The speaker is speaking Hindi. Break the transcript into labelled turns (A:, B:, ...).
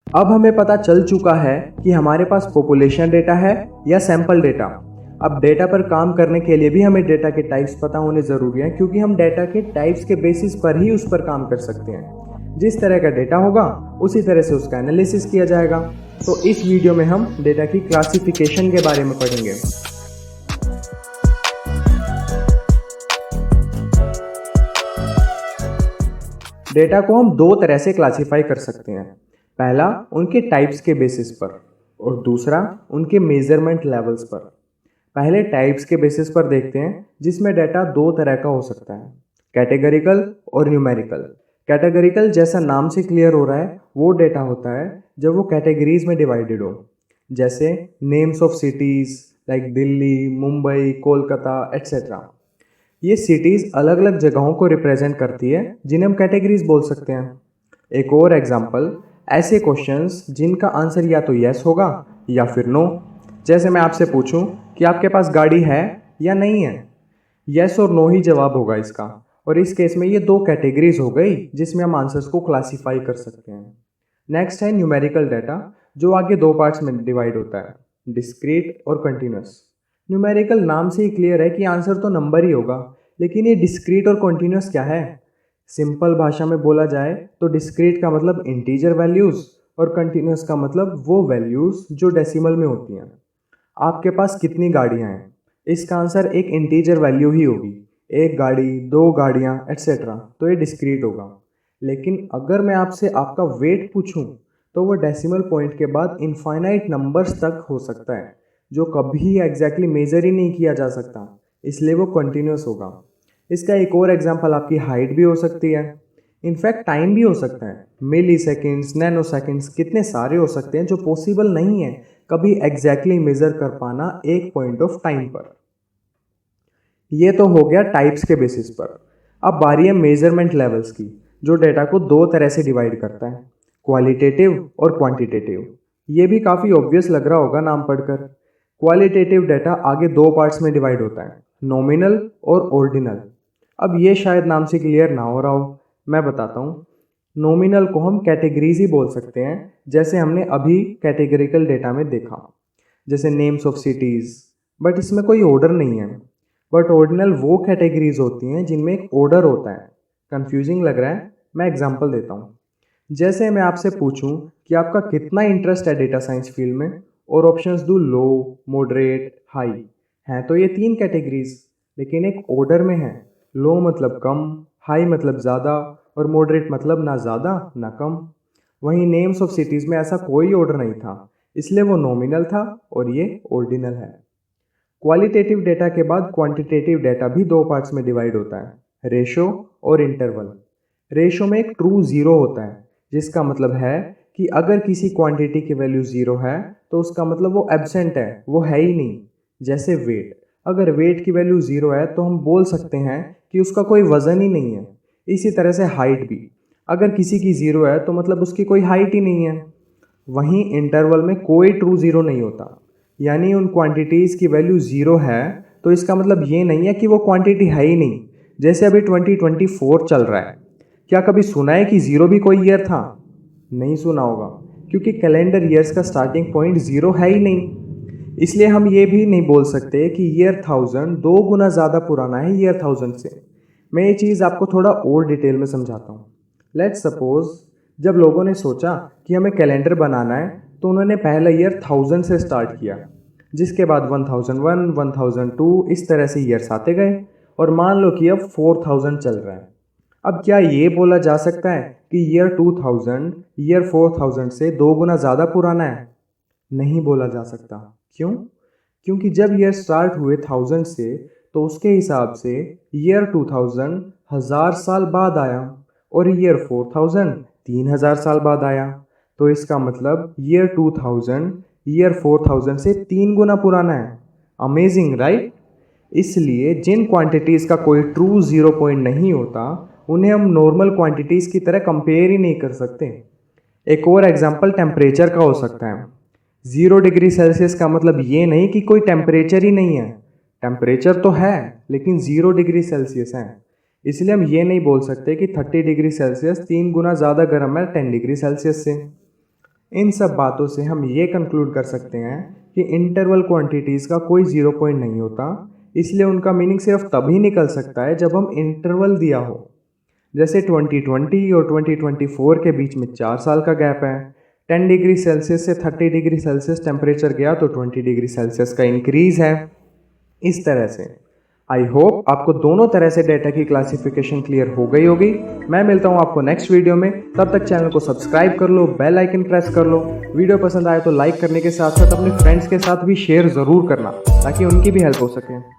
A: अब हमें पता चल चुका है कि हमारे पास पॉपुलेशन डेटा है या सैंपल डेटा। अब डेटा पर काम करने के लिए भी हमें डेटा के टाइप्स पता होने ज़रूरी हैं, क्योंकि हम डेटा के टाइप्स के बेसिस पर ही उस पर काम कर सकते हैं। जिस तरह का डेटा होगा उसी तरह से उसका एनालिसिस किया जाएगा। तो इस वीडियो में हम डेटा की क्लासिफिकेशन के बारे में पढ़ेंगे। डेटा को हम दो तरह से क्लासिफाई कर सकते हैं। पहला उनके टाइप्स के बेसिस पर और दूसरा उनके मेजरमेंट लेवल्स पर। पहले टाइप्स के बेसिस पर देखते हैं, जिसमें डेटा दो तरह का हो सकता है, कैटेगरिकल और न्यूमेरिकल। कैटेगरिकल जैसा नाम से क्लियर हो रहा है, वो डेटा होता है जब वो कैटेगरीज में डिवाइडेड हो, जैसे names of cities like Delhi, Mumbai, Kolkata etcetera. ये सिटीज़ अलग अलग जगहों को रिप्रेजेंट करती है, जिन्हें हम कैटेगरीज बोल सकते हैं। एक और एग्जांपल, ऐसे क्वेश्चंस जिनका आंसर या तो यस होगा या फिर नो। जैसे मैं आपसे पूछूं कि आपके पास गाड़ी है या नहीं है, यस और नो ही जवाब होगा इसका। और इस केस में ये दो कैटेगरीज हो गई जिसमें हम आंसर्स को क्लासीफाई कर सकते हैं। नेक्स्ट है न्यूमेरिकल डेटा, जो आगे दो पार्ट्स में डिवाइड होता है, डिस्क्रीट और कंटिन्यूस। न्यूमेरिकल नाम से ही क्लियर है कि आंसर तो नंबर ही होगा, लेकिन ये डिस्क्रीट और कंटिन्यूस क्या है? सिंपल भाषा में बोला जाए तो डिस्क्रीट का मतलब इंटीजर वैल्यूज़ और कंटिन्यूस का मतलब वो वैल्यूज़ जो डेसिमल में होती हैं। आपके पास कितनी गाड़ियाँ हैं, इसका आंसर एक इंटीजर वैल्यू ही होगी, एक गाड़ी, दो गाड़ियाँ एट्सेट्रा, तो ये डिस्क्रीट होगा। लेकिन अगर मैं आपसे आपका वेट पूछूं तो वो डेसिमल पॉइंट के बाद इनफाइनाइट नंबर्स तक हो सकता है, जो कभी एग्जैक्टली मेजर ही नहीं किया जा सकता, इसलिए वो कंटिन्यूस होगा। इसका एक और एग्जांपल आपकी हाइट भी हो सकती है, इनफैक्ट टाइम भी हो सकता है। मिली सेकेंड्स, नैनो सेकेंड्स, कितने सारे हो सकते हैं जो पॉसिबल नहीं है कभी एग्जैक्टली मेजर कर पाना एक पॉइंट ऑफ टाइम पर। ये तो हो गया टाइप्स के बेसिस पर। अब बारी है मेजरमेंट लेवल्स की, जो डेटा को दो तरह से डिवाइड करता है, क्वालिटेटिव और क्वांटिटेटिव। ये भी काफ़ी ऑब्वियस लग रहा होगा नाम पढ़कर। क्वालिटेटिव डेटा आगे दो पार्ट्स में डिवाइड होता है, नॉमिनल और ऑर्डिनल। अब ये शायद नाम से क्लियर ना हो रहा हो, मैं बताता हूँ। नॉमिनल को हम कैटेगरीज ही बोल सकते हैं, जैसे हमने अभी कैटेगरिकल डेटा में देखा, जैसे नेम्स ऑफ सिटीज़, बट इसमें कोई ऑर्डर नहीं है। बट ऑर्डिनल वो कैटेगरीज होती हैं जिनमें एक ऑर्डर होता है। कंफ्यूजिंग लग रहा है, मैं एग्जांपल देता हूँ। जैसे मैं आपसे पूछूं कि आपका कितना इंटरेस्ट है डेटा साइंस फील्ड में, और ऑप्शंस दूँ लो, मॉडरेट, हाई। हैं तो ये तीन कैटेगरीज, लेकिन एक ऑर्डर में है। लो मतलब कम, हाई मतलब ज़्यादा, और मॉडरेट मतलब ना ज़्यादा ना कम। वहीं नेम्स ऑफ सिटीज़ में ऐसा कोई ऑर्डर नहीं था, इसलिए वो नॉमिनल था और ये ऑर्डिनल है। क्वालिटेटिव डेटा के बाद क्वांटिटेटिव डेटा भी दो पार्ट्स में डिवाइड होता है, रेशो और इंटरवल। रेशो में एक ट्रू ज़ीरो होता है, जिसका मतलब है कि अगर किसी क्वांटिटी की वैल्यू ज़ीरो है तो उसका मतलब वो एब्सेंट है, वो है ही नहीं। जैसे वेट, अगर वेट की वैल्यू ज़ीरो है तो हम बोल सकते हैं कि उसका कोई वज़न ही नहीं है। इसी तरह से हाइट भी, अगर किसी की ज़ीरो है तो मतलब उसकी कोई हाइट ही नहीं है। वहीं इंटरवल में कोई ट्रू ज़ीरो नहीं होता, यानी उन क्वांटिटीज़ की वैल्यू ज़ीरो है तो इसका मतलब ये नहीं है कि वो क्वांटिटी है ही नहीं। जैसे अभी 2024 चल रहा है, क्या कभी सुना है कि ज़ीरो भी कोई ईयर था? नहीं सुना होगा, क्योंकि कैलेंडर ईयर्स का स्टार्टिंग पॉइंट ज़ीरो है ही नहीं। इसलिए हम ये भी नहीं बोल सकते कि ईयर 1000 दो गुना ज़्यादा पुराना है ईयर 1000 से। मैं ये चीज़ आपको थोड़ा और डिटेल में समझाता हूँ। लेट्स सपोज जब लोगों ने सोचा कि हमें कैलेंडर बनाना है तो उन्होंने पहला ईयर 1000 से स्टार्ट किया, जिसके बाद 1001, 1002, इस तरह से ईयर्स आते गए, और मान लो कि अब 4000 चल रहा है। अब क्या ये बोला जा सकता है कि ईयर 2000 ईयर 4000 से दो गुना ज़्यादा पुराना है? नहीं बोला जा सकता। क्यों? क्योंकि जब ईयर स्टार्ट हुए 1000 से तो उसके हिसाब से ईयर 2000 1000 साल बाद आया, और ईयर 4000 3000 साल बाद आया। तो इसका मतलब ईयर 2000 ईयर 4000 से तीन गुना पुराना है। Amazing right? इसलिए जिन क्वांटिटीज़ का कोई ट्रू ज़ीरो पॉइंट नहीं होता, उन्हें हम नॉर्मल क्वांटिटीज़ की तरह कंपेयर ही नहीं कर सकते। एक और एग्जांपल टेम्परेचर का हो सकता है। 0 डिग्री सेल्सियस का मतलब ये नहीं कि कोई टेम्परेचर ही नहीं है। टेम्परेचर तो है, लेकिन 0 डिग्री सेल्सियस है। इसलिए हम ये नहीं बोल सकते कि 30 डिग्री सेल्सियस तीन गुना ज़्यादा गर्म है 10 डिग्री सेल्सियस से। इन सब बातों से हम ये कंक्लूड कर सकते हैं कि इंटरवल क्वांटिटीज़ का कोई जीरो पॉइंट नहीं होता, इसलिए उनका मीनिंग सिर्फ तभी निकल सकता है जब हम इंटरवल दिया हो। जैसे 2020 और 2024 के बीच में 4 साल का गैप है। 10 डिग्री सेल्सियस से 30 डिग्री सेल्सियस टेम्परेचर गया तो 20 डिग्री सेल्सियस का इंक्रीज़ है। इस तरह से आई होप आपको दोनों तरह से डेटा की क्लासिफिकेशन क्लियर हो गई होगी। मैं मिलता हूँ आपको नेक्स्ट वीडियो में, तब तक चैनल को सब्सक्राइब कर लो, बेल आइकन प्रेस कर लो। वीडियो पसंद आए तो लाइक करने के साथ साथ अपने फ्रेंड्स के साथ भी शेयर ज़रूर करना ताकि उनकी भी हेल्प हो सके।